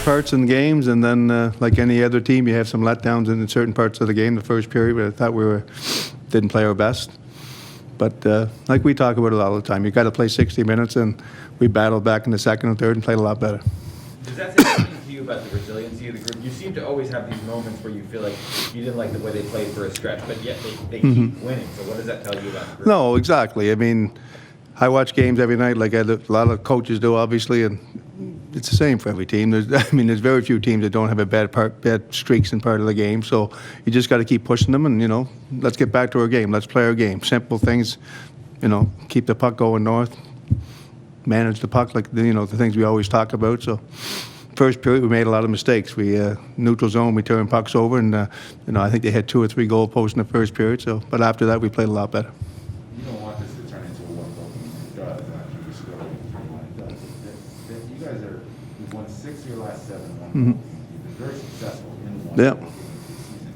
parts in games, and then like any other team, you have some letdowns in certain parts of the game. The first period, I thought we didn't play our best. But like we talk about it all the time, you got to play 60 minutes, and we battled back in the second and third and played a lot better. Does that say something to you about the resiliency of the group? You seem to always have these moments where you feel like you didn't like the way they played for a stretch, but yet they keep winning. So what does that tell you about the group? No, exactly. I mean, I watch games every night like a lot of coaches do, obviously, and it's the same for every team. There's very few teams that don't have a bad streaks in part of the game. So you just got to keep pushing them, and let's get back to our game. Let's play our game. Simple things, keep the puck going north, manage the puck like the things we always talk about. So first period we made a lot of mistakes. We neutral zone, we turned pucks over, and I think they had 2 or 3 goal posts in the first period. So, but after that we played a lot better. You don't want this to turn into a one-goal game. It does after you score it does. You guys you've won 6 of your last 7 one-goal games. You've been very successful in one-goal games this season.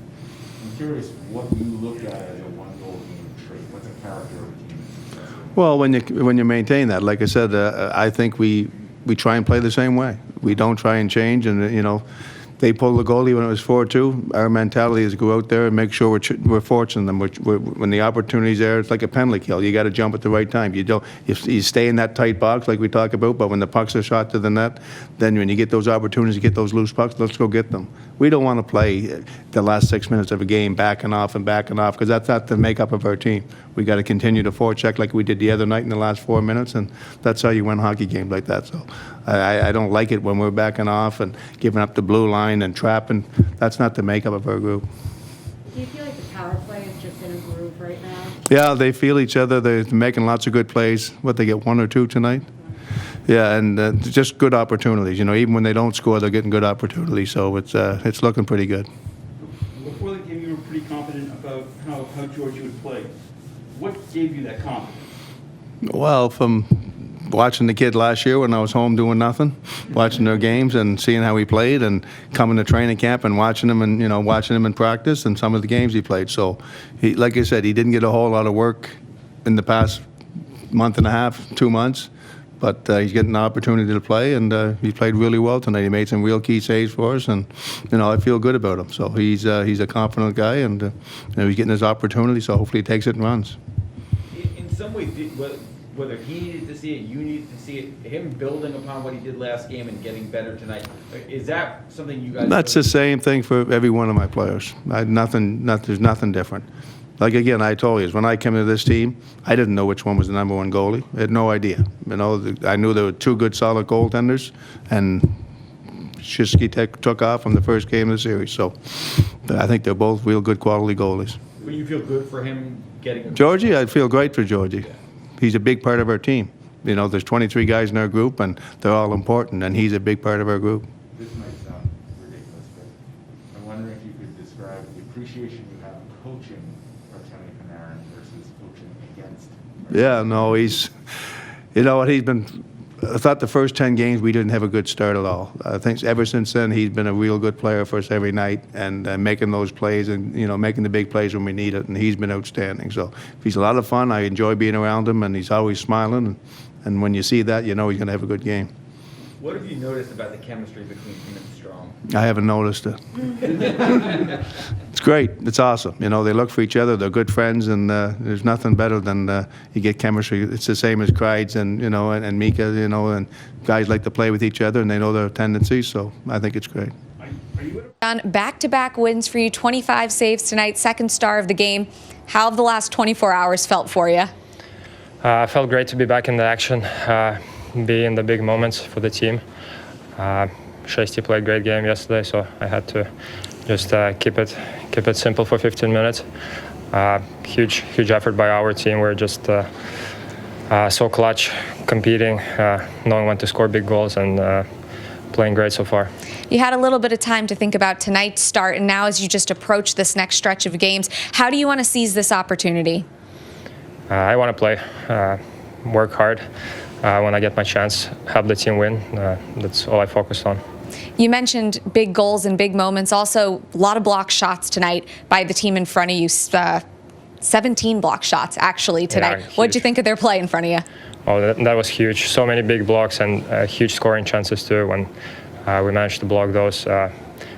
I'm curious what you look at as a one-goal game trait. What's a character of a team that's successful? Well, when you maintain that, like I said, I think we try and play the same way. We don't try and change, and they pulled the goalie when it was 4-2. Our mentality is to go out there and make sure we're forcing them. When the opportunity's there, it's like a penalty kill. You got to jump at the right time. You stay in that tight box like we talk about, but when the pucks are shot to the net, then when you get those opportunities, you get those loose pucks, let's go get them. We don't want to play the last 6 minutes of a game backing off, because that's not the makeup of our team. We got to continue to forecheck like we did the other night in the last 4 minutes, and that's how you win hockey games like that. So I don't like it when we're backing off and giving up the blue line and trapping. That's not the makeup of our group. Do you feel like the power play is just in a groove right now? Yeah, they feel each other. They're making lots of good plays. They get 1 or 2 tonight? Yeah, and just good opportunities. Even when they don't score, they're getting good opportunities. So it's looking pretty good. Before the game, you were pretty confident about how Georgie would play. What gave you that confidence? Well, from watching the kid last year when I was home doing nothing, watching their games and seeing how he played, and coming to training camp and watching him and watching him in practice and some of the games he played. So, like I said, he didn't get a whole lot of work in the past month and a half, 2 months, but he's getting an opportunity to play, and he played really well tonight. He made some real key saves for us, and I feel good about him. So he's a confident guy, and he's getting his opportunity. So hopefully he takes it and runs. In some ways, whether he needed to see it, you needed to see it, him building upon what he did last game and getting better tonight, is that something you guys... That's the same thing for every one of my players. There's nothing different. Like, again, I told you, when I came to this team, I didn't know which one was the number 1 goalie. I had no idea. I knew there were 2 good, solid goaltenders, and Shesterkin took off from the first game of the series. So I think they're both real good quality goalies. But you feel good for him getting... Georgie, I feel great for Georgie. He's a big part of our team. There's 23 guys in our group, and they're all important, and he's a big part of our group. This might sound ridiculous, but I'm wondering if you could describe the appreciation you have coaching Artemi Panarin versus coaching against Artemi. Yeah, no, he's been... I thought the first 10 games we didn't have a good start at all. I think ever since then he's been a real good player for us every night, and making those plays and making the big plays when we need it, and he's been outstanding. So he's a lot of fun. I enjoy being around him, and he's always smiling, and when you see that, he's going to have a good game. What have you noticed about the chemistry between him and Strome? I haven't noticed it. It's great. It's awesome. They look for each other. They're good friends, and there's nothing better than you get chemistry. It's the same as Kreids and Mika, and guys like to play with each other, and they know their tendencies, so I think it's great. On back-to-back wins for you, 25 saves tonight, second star of the game. How have the last 24 hours felt for you? I felt great to be back in the action, be in the big moments for the team. Shesty played a great game yesterday, so I had to just keep it simple for 15 minutes. Huge effort by our team. We're just so clutch, competing, knowing when to score big goals, and playing great so far. You had a little bit of time to think about tonight's start, and now as you just approach this next stretch of games, how do you want to seize this opportunity? I want to play, work hard. When I get my chance, help the team win. That's all I focus on. You mentioned big goals and big moments. Also, a lot of block shots tonight by the team in front of you. 17 block shots, actually, tonight. Yeah, what did you think of their play in front of you? Oh, that was huge. So many big blocks and huge scoring chances, too, when we managed to block those.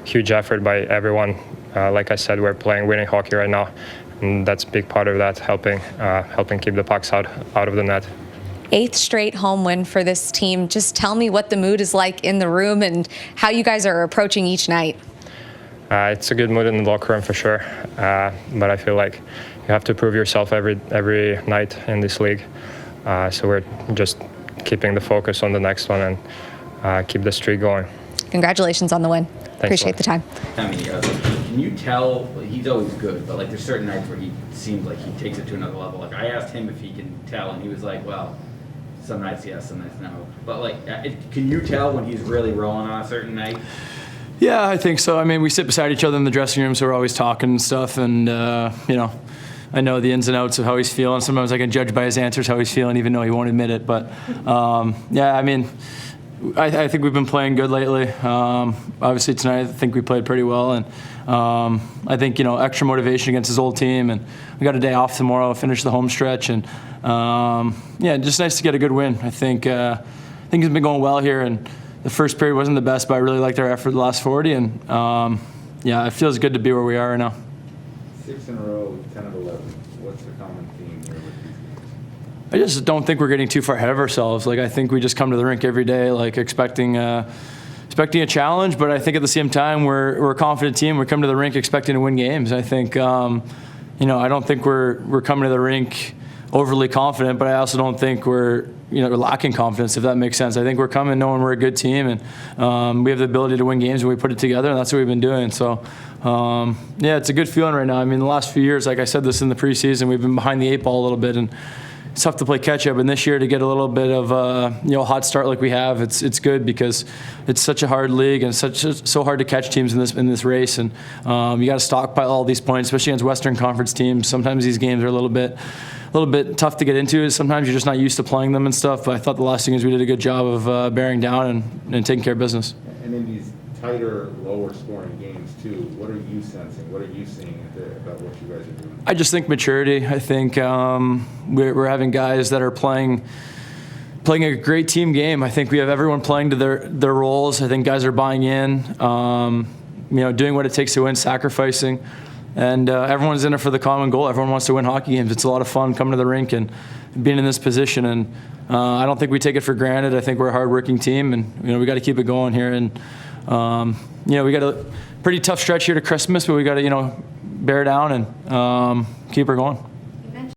Huge effort by everyone. Like I said, we're playing winning hockey right now, and that's a big part of that, helping keep the pucks out of the net. 8th straight home win for this team. Just tell me what the mood is like in the room and how you guys are approaching each night. It's a good mood in the locker room for sure, but I feel like you have to prove yourself every night in this league. So we're just keeping the focus on the next one and keep the streak going. Congratulations on the win. Appreciate the time. I mean, can you tell, he's always good, but like there's certain nights where he seems like he takes it to another level. Like I asked him if he can tell, and he was like, well, some nights yes, some nights no. But like, can you tell when he's really rolling on a certain night? Yeah, I think so. I mean, we sit beside each other in the dressing room, so we're always talking and stuff. And, you know, I know the ins and outs of how he's feeling. Sometimes I can judge by his answers how he's feeling, even though he won't admit it. But, yeah, I mean, I think we've been playing good lately. Obviously, tonight I think we played pretty well. And I think, you know, extra motivation against his old team. And we got a day off tomorrow, finish the home stretch. And, yeah, just nice to get a good win. I think it's been going well here. And the first period wasn't the best, but I really liked our effort the last 40. And, yeah, it feels good to be where we are right now. 6 in a row, 10 of 11. What's the common theme here with these games? I just don't think we're getting too far ahead of ourselves. Like, I think we just come to the rink every day, like, expecting a challenge, but I think at the same time we're a confident team. We come to the rink expecting to win games. I think, you know, I don't think we're coming to the rink overly confident, but I also don't think we're lacking confidence, if that makes sense. I think we're coming knowing we're a good team, and we have the ability to win games when we put it together, and that's what we've been doing. So, yeah, it's a good feeling right now. I mean, the last few years, like I said this in the preseason, we've been behind the 8 ball a little bit, and it's tough to play catch up. And this year, to get a little bit of hot start like we have, it's good because it's such a hard league and so hard to catch teams in this race. And you got to stockpile all these points, especially against Western Conference teams. Sometimes these games are a little bit tough to get into. Sometimes you're just not used to playing them and stuff. But I thought the last thing is we did a good job of bearing down and taking care of business. And in these tighter, lower scoring games too, what are you sensing? What are you seeing about what you guys are doing? I just think maturity. I think we're having guys that are playing a great team game. I think we have everyone playing to their roles. I think guys are buying in, doing what it takes to win, sacrificing. And everyone's in it for the common goal. Everyone wants to win hockey games. It's a lot of fun coming to the rink and being in this position. And I don't think we take it for granted. I think we're a hard-working team, and we got to keep it going here. And we got a pretty tough stretch here to Christmas, but we got to bear down and keep her going.